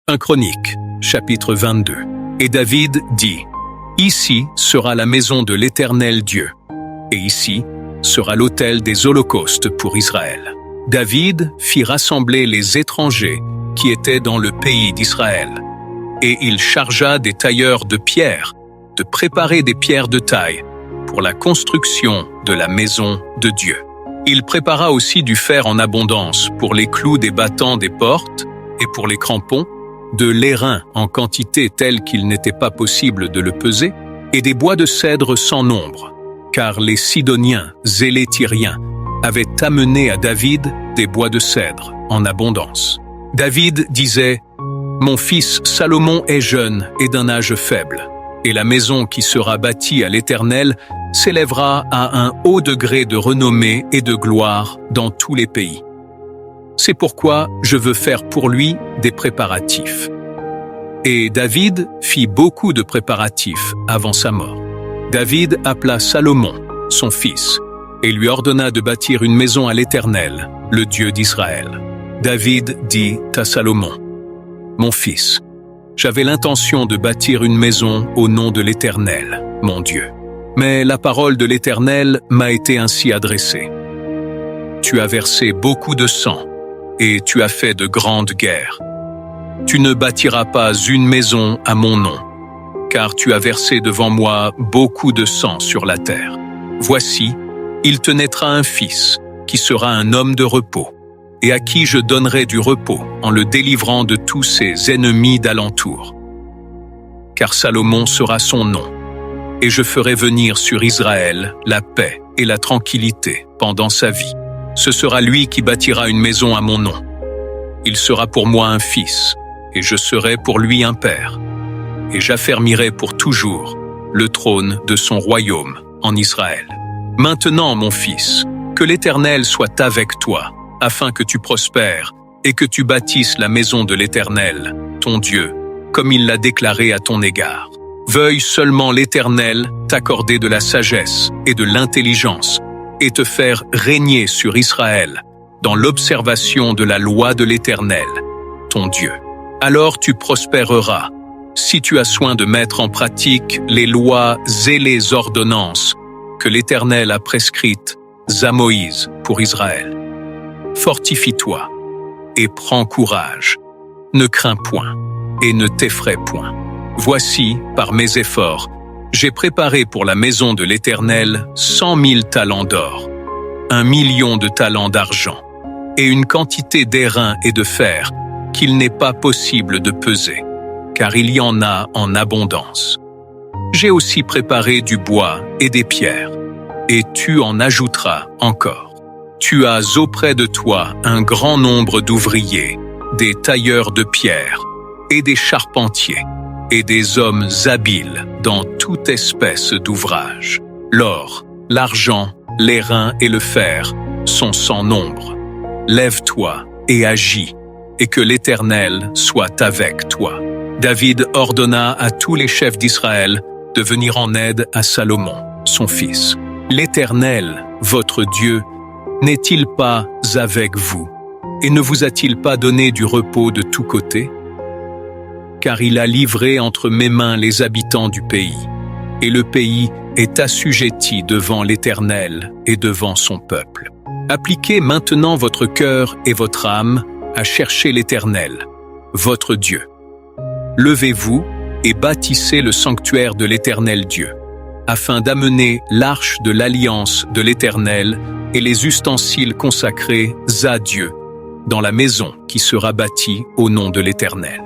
1 Chroniques, chapitre 22. Et David dit, « Ici sera la maison de l'Éternel Dieu, et ici sera l'autel des holocaustes pour Israël. » David fit rassembler les étrangers qui étaient dans le pays d'Israël, et il chargea des tailleurs de pierre de préparer des pierres de taille pour la construction de la maison de Dieu. Il prépara aussi du fer en abondance pour les clous des battants des portes et pour les crampons, de l'airain en quantité telle qu'il n'était pas possible de le peser, et des bois de cèdre sans nombre, car les Sidoniens et les Tyriens avaient amené à David des bois de cèdre en abondance. David disait, « Mon fils Salomon est jeune et d'un âge faible, et la maison qui sera bâtie à l'Éternel s'élèvera à un haut degré de renommée et de gloire dans tous les pays. C'est pourquoi je veux faire pour lui des préparatifs. » Et David fit beaucoup de préparatifs avant sa mort. David appela Salomon, son fils, et lui ordonna de bâtir une maison à l'Éternel, le Dieu d'Israël. David dit à Salomon, « Mon fils, j'avais l'intention de bâtir une maison au nom de l'Éternel, mon Dieu. Mais la parole de l'Éternel m'a été ainsi adressée. Tu as versé beaucoup de sang, et tu as fait de grandes guerres. Tu ne bâtiras pas une maison à mon nom, car tu as versé devant moi beaucoup de sang sur la terre. Voici, il te naîtra un fils, qui sera un homme de repos, et à qui je donnerai du repos en le délivrant de tous ses ennemis d'alentour. Car Salomon sera son nom, et je ferai venir sur Israël la paix et la tranquillité pendant sa vie. Ce sera lui qui bâtira une maison à mon nom. Il sera pour moi un fils, et je serai pour lui un père. Et j'affermirai pour toujours le trône de son royaume en Israël. Maintenant, mon fils, que l'Éternel soit avec toi, afin que tu prospères et que tu bâtisses la maison de l'Éternel, ton Dieu, comme il l'a déclaré à ton égard. Veuille seulement l'Éternel t'accorder de la sagesse et de l'intelligence et te faire régner sur Israël dans l'observation de la loi de l'Éternel, ton Dieu. Alors tu prospéreras, si tu as soin de mettre en pratique les lois et les ordonnances que l'Éternel a prescrites à Moïse pour Israël. Fortifie-toi et prends courage. Ne crains point et ne t'effraie point. Voici, par mes efforts, j'ai préparé pour la maison de l'Éternel 100 000 talents d'or, 1 million de talents d'argent, et une quantité d'airain et de fer qu'il n'est pas possible de peser, car il y en a en abondance. J'ai aussi préparé du bois et des pierres, et tu en ajouteras encore. Tu as auprès de toi un grand nombre d'ouvriers, des tailleurs de pierre, et des charpentiers, et des hommes habiles dans toute espèce d'ouvrage. L'or, l'argent, l'airain et le fer sont sans nombre. Lève-toi et agis, et que l'Éternel soit avec toi. » David ordonna à tous les chefs d'Israël de venir en aide à Salomon, son fils. « L'Éternel, votre Dieu, n'est-il pas avec vous, et ne vous a-t-il pas donné du repos de tous côtés? Car il a livré entre mes mains les habitants du pays, et le pays est assujetti devant l'Éternel et devant son peuple. Appliquez maintenant votre cœur et votre âme à chercher l'Éternel, votre Dieu. Levez-vous et bâtissez le sanctuaire de l'Éternel Dieu, afin d'amener l'arche de l'alliance de l'Éternel et les ustensiles consacrés à Dieu dans la maison qui sera bâtie au nom de l'Éternel.